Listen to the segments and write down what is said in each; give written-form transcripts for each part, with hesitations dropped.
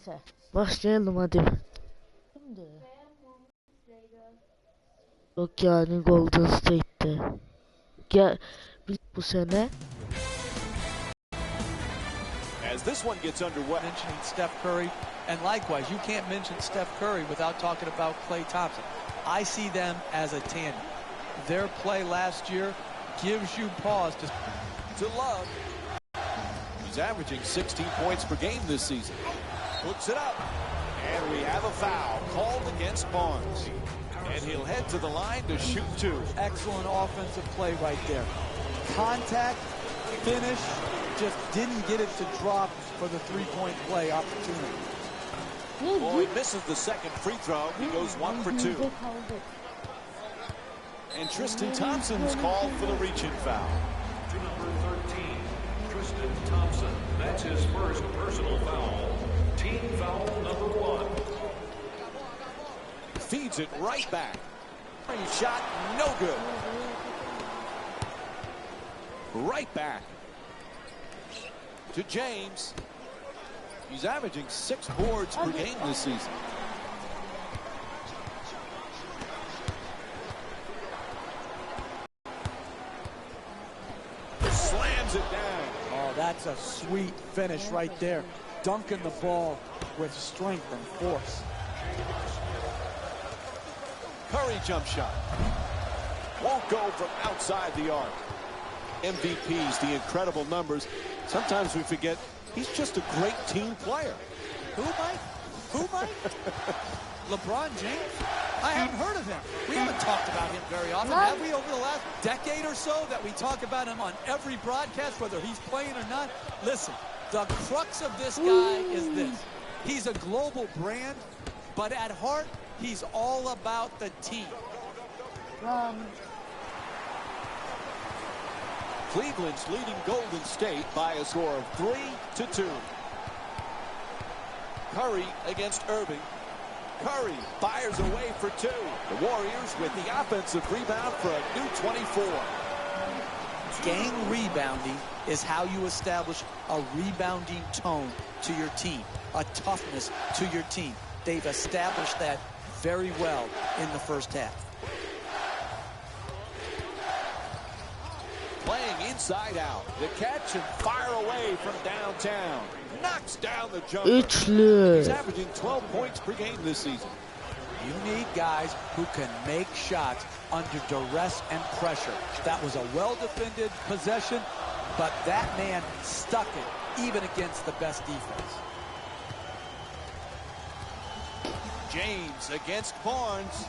Neyse. Başlayalım hadi. Şimdi. Yok yani Golden State'te. Gel bu sene. As this one gets underway, mentioning Steph Curry, and likewise, you can't mention Steph Curry without talking about Klay Thompson. I see them as a tandem. Their play last year gives you pause to Love. He's averaging 16 points per game this season. Puts it up, and we have a foul called against Barnes. And he'll head to the line to shoot two. Excellent offensive play right there. Contact, finish, just didn't get it to drop for the three-point play opportunity. Well, he misses the second free throw. He goes 1 for 2. And Tristan Thompson's called for the reach-in foul. To number 13, Tristan Thompson. That's his first personal foul. Team foul number 1. Feeds it right back. Shot, no good. Right back to James. He's averaging 6 boards per game this season. Slams it down. Oh, that's a sweet finish right there. Dunking the ball with strength and force. Curry jump shot. Won't go from outside the arc. MVPs, the incredible numbers. Sometimes we forget he's just a great team player. Who, Mike? Who, Mike? LeBron James? I haven't heard of him. We haven't talked about him very often, have we, over the last decade or so, that we talk about him on every broadcast, whether he's playing or not? Listen, the crux of this guy is this. He's a global brand, but at heart, he's all about the team. Cleveland's leading Golden State by a score of 3-2. Curry against Irving. Curry fires away for 2. The Warriors with the offensive rebound for a new 24. Gang rebounding is how you establish a rebounding tone to your team, a toughness to your team. They've established that very well in the first half. Playing inside out. The catch and fire away from downtown. Knocks down the jumper. He's averaging 12 points per game this season. You need guys who can make shots under duress and pressure. That was a well-defended possession, but that man stuck it even against the best defense. James against Barnes.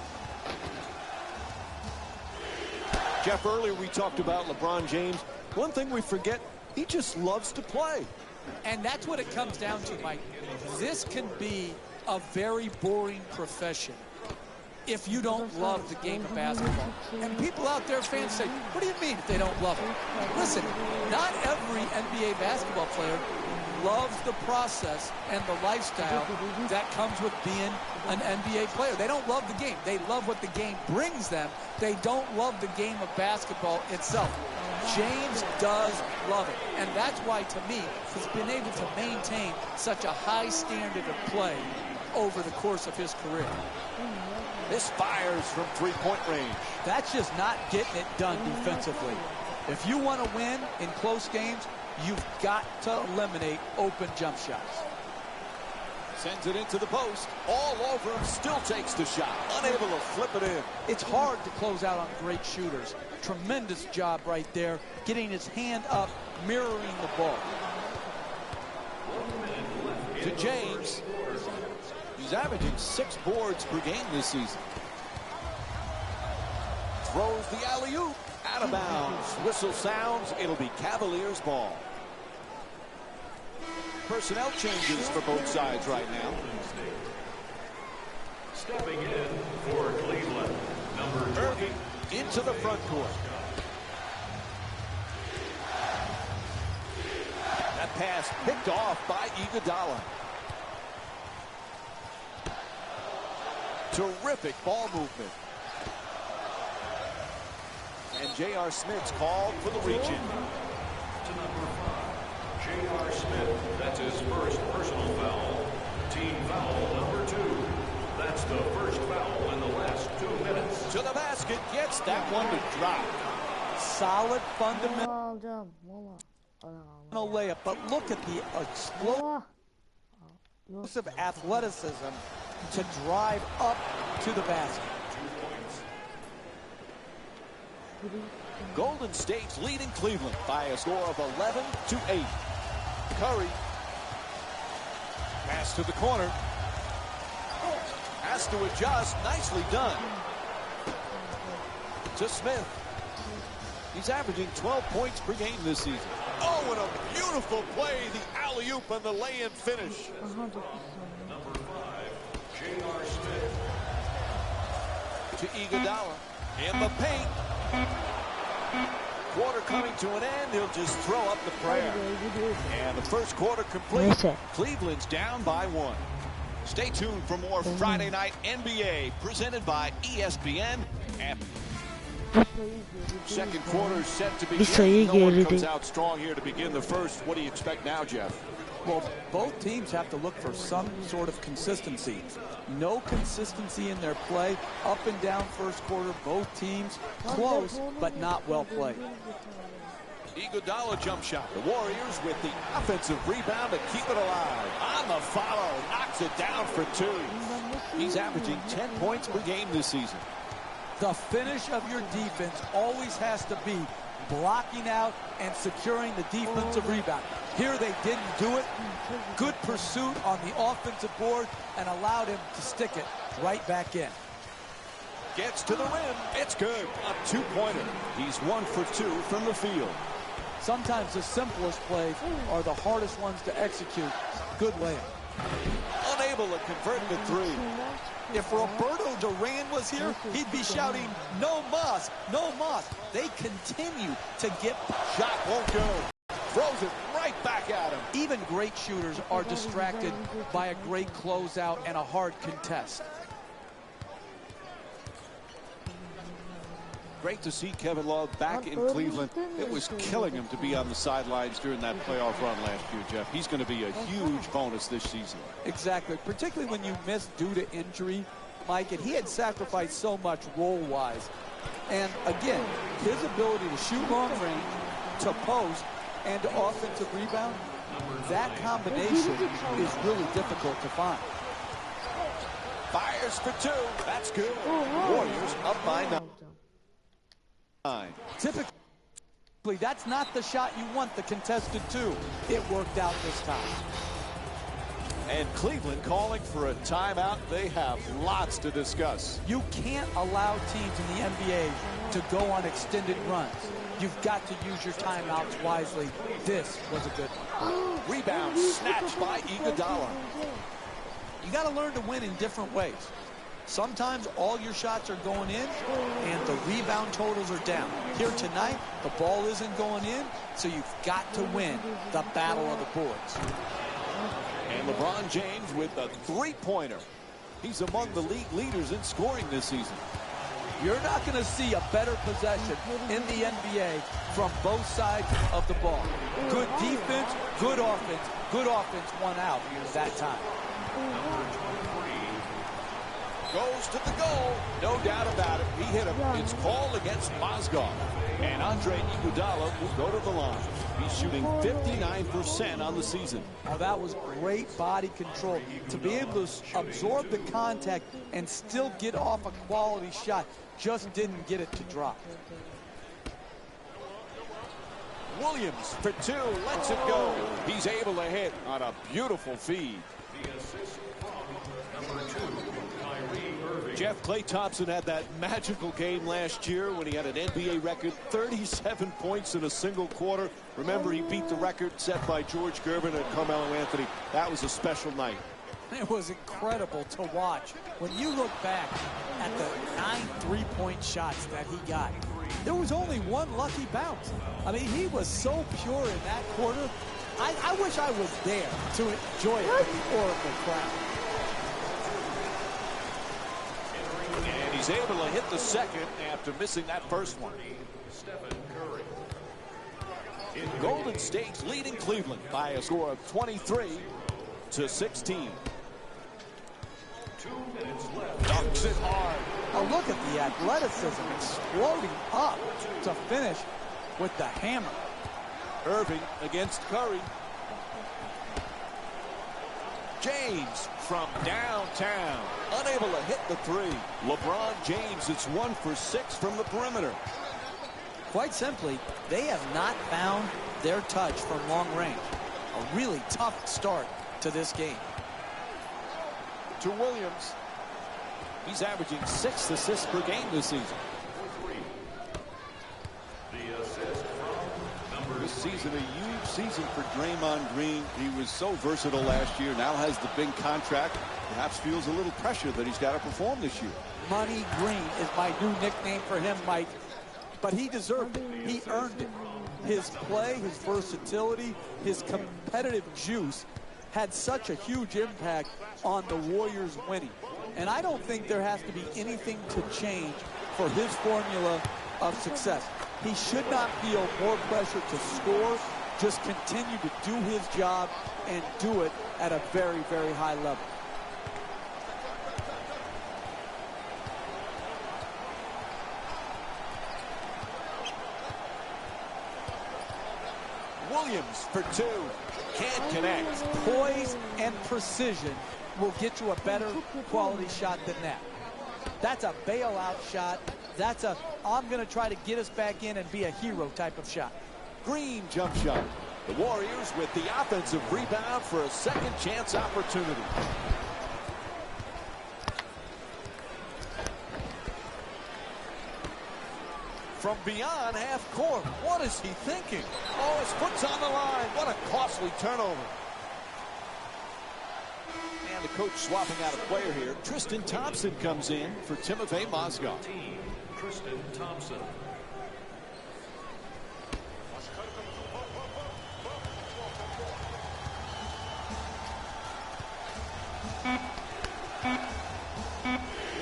Jeff, earlier we talked about LeBron James. One thing we forget, he just loves to play. And that's what it comes down to, Mike. This can be a very boring profession if you don't love the game of basketball. And people out there, fans, say, what do you mean if they don't love it? Listen, not every NBA basketball player loves the process and the lifestyle that comes with being an NBA player. They don't love the game. They love what the game brings them. They don't love the game of basketball itself. James does love it. And that's why, to me, he's been able to maintain such a high standard of play over the course of his career. This fires from three-point range. That's just not getting it done defensively. If you want to win in close games, you've got to eliminate open jump shots. Sends it into the post. All over him, still takes the shot. Unable to flip it in. It's hard to close out on great shooters. Tremendous job right there, getting his hand up, mirroring the ball. To James. He's averaging 6 boards per game this season. Throws the alley-oop. Out of bounds. Whistle sounds. It'll be Cavaliers ball. Personnel changes for both sides right now. Stepping in for Cleveland, number 20. Irving into the front court. That pass picked off by Iguodala. Terrific ball movement. And J.R. Smith's called for the reach-in. To number 5, J.R. Smith. That's his first personal foul. Team foul number 2. That's the first foul in the last 2 minutes. To the basket, gets that one to drop. Solid fundamental Mola alacağım. Mola. Ana. layup, but look at the explosive Mola. Yok. athleticism to drive up to the basket. Golden State's leading Cleveland by a score of 11-8. Curry. Pass to the corner. Has to adjust. Nicely done. To Smith. He's averaging 12 points per game this season. Oh, and a beautiful play. The alley-oop and the lay-in finish. Aha 9 saniye. Number 5, J.R. Smith. To Iguodala. In the paint. Quarter coming to an end. He'll just throw up the prayer. And the first quarter complete. Neyse. Cleveland's down by 1. Stay tuned for more Friday Night NBA presented by ESPN. And second quarter set to Bir sayı begin. No one comes geride. out strong here to begin the first. What do you expect now, Jeff? Well, both teams have to look for some sort of consistency. No consistency in their play. Up and down first quarter, both teams close, but not well played. Iguodala jump shot. The Warriors with the offensive rebound to keep it alive. On the follow, knocks it down for 2. He's averaging 10 points per game this season. The finish of your defense always has to be blocking out and securing the defensive rebound. Here they didn't do it. Good pursuit on the offensive board and allowed him to stick it right back in. Gets to the rim. It's good. A 2-pointer. He's 1 for 2 from the field. Sometimes the simplest plays are the hardest ones to execute. Good layup. Unable to convert the 3. If Roberto Duran was here, he'd be shouting, "No mas, no mas." They continue to get Shot won't go. Throws it right back at him. even great shooters are distracted by a great closeout and a hard contest. Great to see Kevin Love back in Cleveland. It was killing him to be on the sidelines during that playoff run last year, Jeff. He's going to be a huge bonus this season. Exactly, particularly when you miss due to injury, Mike, and he had sacrificed so much role-wise. And again, his ability to shoot long range, to post, and to offensive rebound, that combination is really difficult to find. Fires for 2. That's good. Warriors up by 9. Typically, that's not the shot you want, the contested 2. It worked out this time. And Cleveland calling for a timeout. They have lots to discuss. You can't allow teams in the NBA to go on extended runs. You've got to use your timeouts wisely. This was a good one. Rebound snatched by Iguodala. You got to learn to win in different ways. Sometimes all your shots are going in and the rebound totals are down. Here tonight, the ball isn't going in, so you've got to win the battle of the boards. And LeBron James with a 3-pointer. He's among the league leaders in scoring this season. You're not going to see a better possession in the NBA from both sides of the ball. Good defense, good offense won out that time. Goes to the goal. No doubt about it. He hit him. It's called against Mozgov. And Andre Iguodala will go to the line. He's shooting 59% on the season. Now that was great body control. To be able to absorb the contact and still get off a quality shot. Just didn't get it to drop. Williams for 2. Lets it go. He's able to hit on a beautiful feed. The assist from number 2, Kyrie Irving. Jeff, Klay Thompson had that magical game last year when he had an NBA record, 37 points in a single quarter. Remember, he beat the record set by George Gervin and Carmelo Anthony. That was a special night. It was incredible to watch. When you look back at the 9 3-point shots that he got, there was only one lucky bounce. I mean, he was so pure in that quarter. I wish I was there to enjoy it with the Oracle crowd. And he's able to hit the second after missing that first one. Stephen Curry. Golden State's leading Cleveland by a score of 23-16. 2 minutes left. Dunks it hard. Now look at the athleticism exploding up to finish with the hammer. Irving against Curry. James from downtown, unable to hit the three. LeBron James, it's 1 for 6 from the perimeter. Quite simply, they have not found their touch from long range. A really tough start to this game. To Williams. He's averaging 6 assists per game this season. The assist from number This season, a huge season for Draymond Green. He was so versatile last year. Now has the big contract. Perhaps feels a little pressure that he's got to perform this year. Money Green is my new nickname for him, Mike. But he deserved it. He earned it. His play, his versatility, his competitive juice had such a huge impact on the Warriors winning. And I don't think there has to be anything to change for his formula of success. He should not feel more pressure to score, just continue to do his job and do it at a very, very high level. Williams for 2. Can't connect. Poise and precision will get you a better quality shot than that. That's a bailout shot. That's a, I'm going to try to get us back in and be a hero type of shot. Green jump shot. The Warriors with the offensive rebound for a second chance opportunity. From beyond half court. What is he thinking? Oh, his foot's on the line. What a costly turnover. And the coach swapping out a player here. Tristan Thompson comes in for Timofey Mozgov. Tristan Thompson.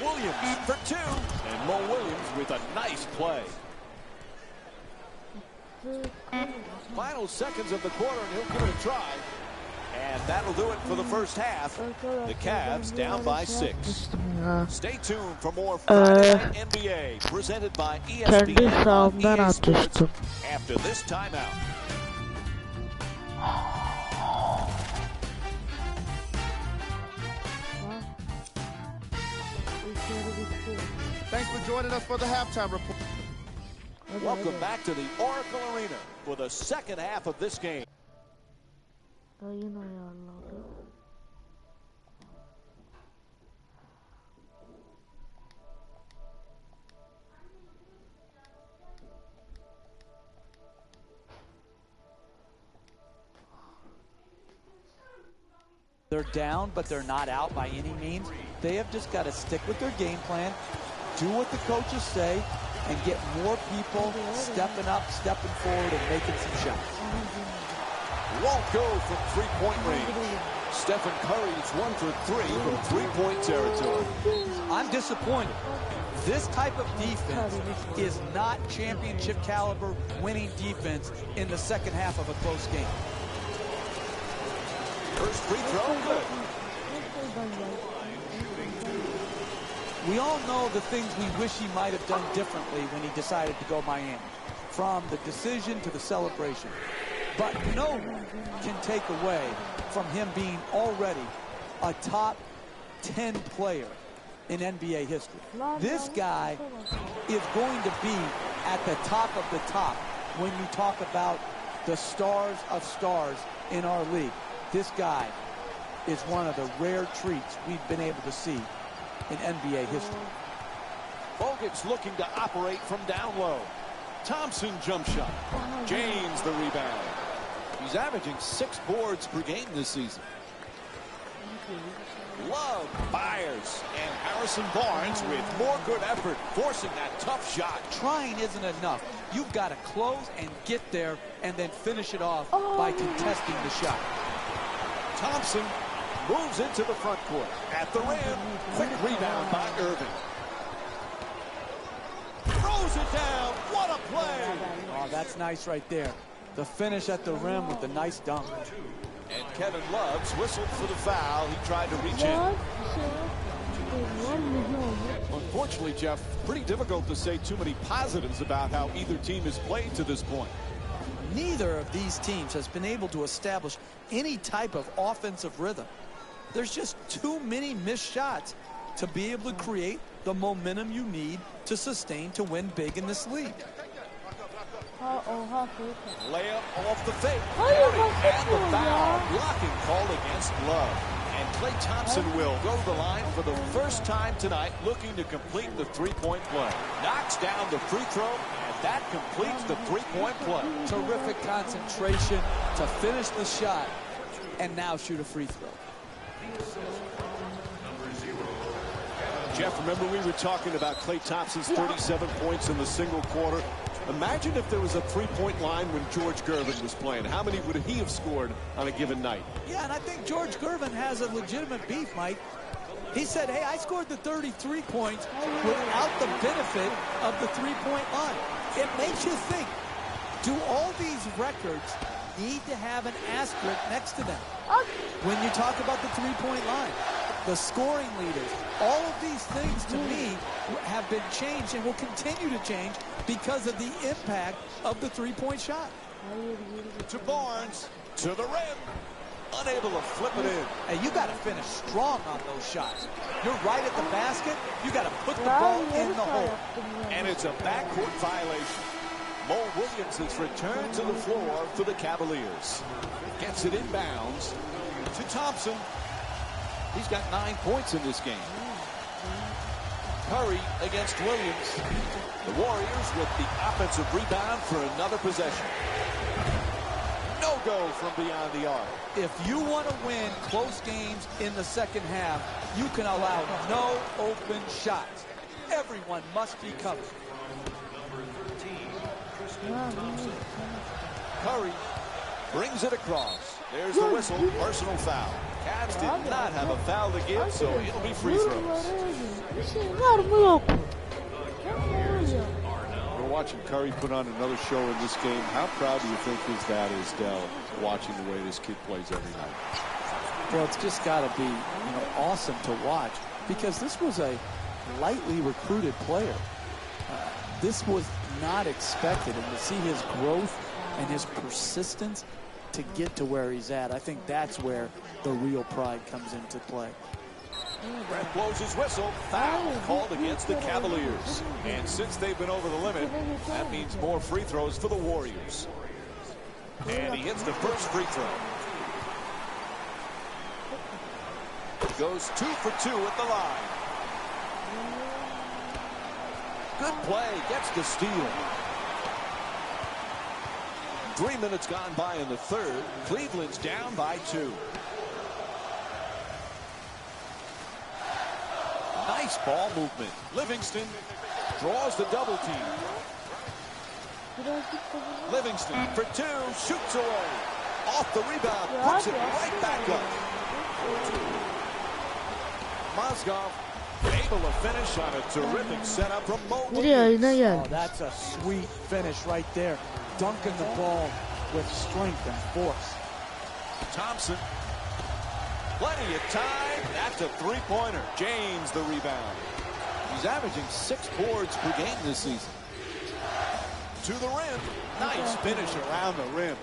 Williams for 2. And Mo Williams with a nice play. Final seconds of the quarter, and he'll give it a try. And that'll do it for the first half. The Cavs down by 6. Stay tuned for more Friday Night NBA presented by ESPN on EA Sports after this timeout. Thanks for joining us for the halftime report. Welcome back to the Oracle Arena for the second half of this game. They're down, but they're not out by any means. They have just got to stick with their game plan, do what the coaches say, and get more people stepping up, stepping forward, and making some shots. Won't go from three-point range. Stephen Curry's 1 for 3 from three-point territory. I'm disappointed. This type of defense is not championship caliber winning defense in the second half of a close game. First free throw, good. We all know the things we wish he might have done differently when he decided to go Miami, from the decision to the celebration. But no one can take away from him being already a top 10 player in NBA history. This guy is going to be at the top of the top when you talk about the stars of stars in our league. This guy is one of the rare treats we've been able to see in NBA history. Bogut's looking to operate from down low. Thompson jump shot. James the rebound. He's averaging 6 boards per game this season. Love fires, and Harrison Barnes with more good effort, forcing that tough shot. Trying isn't enough. You've got to close and get there and then finish it off by contesting the shot. Thompson moves into the front court. At the rim, quick rebound by Irving. Throws it down. What a play. Oh, that's nice right there. The finish at the rim with the nice dunk. And Kevin Love's whistled for the foul. He tried to reach in. Unfortunately, Jeff, pretty difficult to say too many positives about how either team has played to this point. Neither of these teams has been able to establish any type of offensive rhythm. There's just too many missed shots to be able to create the momentum you need to sustain to win big in this league. Layup off the fake. And the foul. Blocking called against Love. And Klay Thompson will go to the line for the first time tonight, looking to complete the three-point play. Knocks down the free throw, and that completes the three-point play. Terrific concentration to finish the shot and now shoot a free throw. Jeff, remember we were talking about Klay Thompson's 37 points in the single quarter. Imagine if there was a three-point line when George Gervin was playing. How many would he have scored on a given night? Yeah, and I think George Gervin has a legitimate beef, Mike. He said, hey, I scored the 33 points without the benefit of the three-point line. It makes you think, do all these records need to have an asterisk next to them when you talk about the three-point line? The scoring leaders, all of these things to me have been changed and will continue to change because of the impact of the three-point shot. To Barnes, to the rim, unable to flip it in. Hey, you got to finish strong on those shots. You're right at the basket. You got to put the ball in the hole. And it's a backcourt violation. Mo Williams has returned to the floor for the Cavaliers. Gets it inbounds to Thompson. He's got 9 points in this game. Curry against Williams. The Warriors with the offensive rebound for another possession. No go from beyond the arc. If you want to win close games in the second half, you can allow no open shots. Everyone must be covered. Curry brings it across. There's the whistle. Personal foul. Cavs did not have a foul to give, so it'll be free throws. We're watching Curry put on another show in this game. How proud do you think his dad is, Dell, watching the way this kid plays every night? Well, it's just got to be, awesome to watch because this was a lightly recruited player. This was not expected, and to see his growth and his persistence to get to where he's at, I think that's where the real pride comes into play. Brett blows his whistle. Foul called against the Cavaliers. And since they've been over the limit, that means more free throws for the Warriors. And he hits the first free throw. Goes 2 for 2 at the line. Good play. Gets the steal. 3 minutes gone by in the third. Cleveland's down by 2. Nice ball movement. Livingston draws the double team. Livingston for 2. Shoots away. Off the rebound. Puts it right back up. Mozgov able to finish on a terrific setup from Mo Williams. Oh, that's a sweet finish right there. Dunking the ball with strength and force. Thompson. Plenty of time. That's a three-pointer. James the rebound. He's averaging 6 boards per game this season. To the rim. Nice finish around the rim.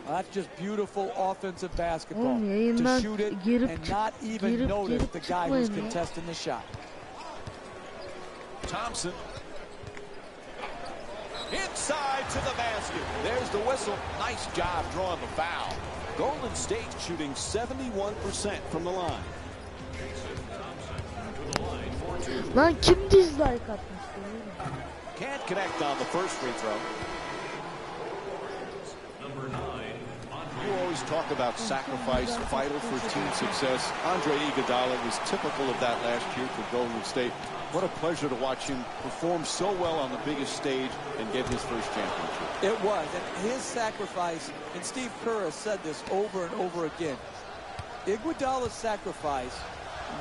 Well, that's just beautiful offensive basketball. To shoot it and not even notice the guy who's contesting the shot. Thompson. Inside to the basket. There's the whistle. Nice job drawing the foul. Golden State shooting 71% from the line. Lan kim dislike atmıştı? Can't connect on the first free throw. You always talk about sacrifice, vital for team success. Andre Iguodala was typical of that last year for Golden State. What a pleasure to watch him perform so well on the biggest stage and get his first championship. It was, and his sacrifice, and Steve Kerr has said this over and over again, Iguodala's sacrifice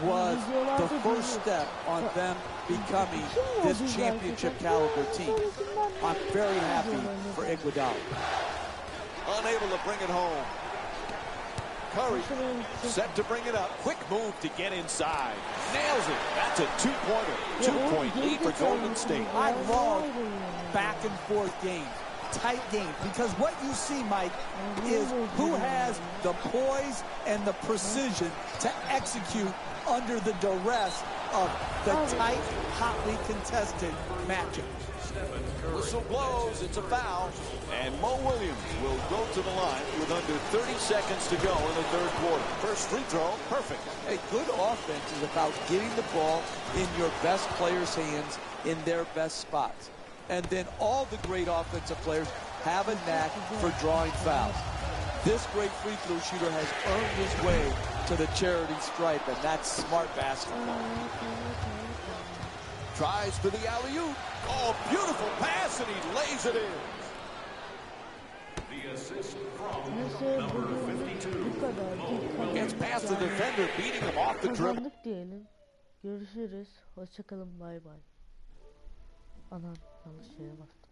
was the first step on them becoming this championship caliber team. I'm very happy for Iguodala. Unable to bring it home. Curry set to bring it up. Quick move to get inside. Nails it. That's a two-pointer. 2-point lead for Golden State. I love back and forth games, tight games, because what you see, Mike, is who has the poise and the precision to execute under the duress of the tight, hotly contested matchup. Whistle blows, it's a foul, and Mo Williams will go to the line with under 30 seconds to go in the third quarter. First free throw, perfect. A good offense is about getting the ball in your best players' hands in their best spots. And then all the great offensive players have a knack for drawing fouls. This great free throw shooter has earned his way to the charity stripe, and that's smart basketball. Tries for the alley-oop. Oh, beautiful pass, and he lays it in. The assist from number 52. Gets past the defender, beating him off the dribble. Kazandık diyelim. Görüşürüz. Hoşçakalın. Bay bay. Anam yanlış şeye bastım.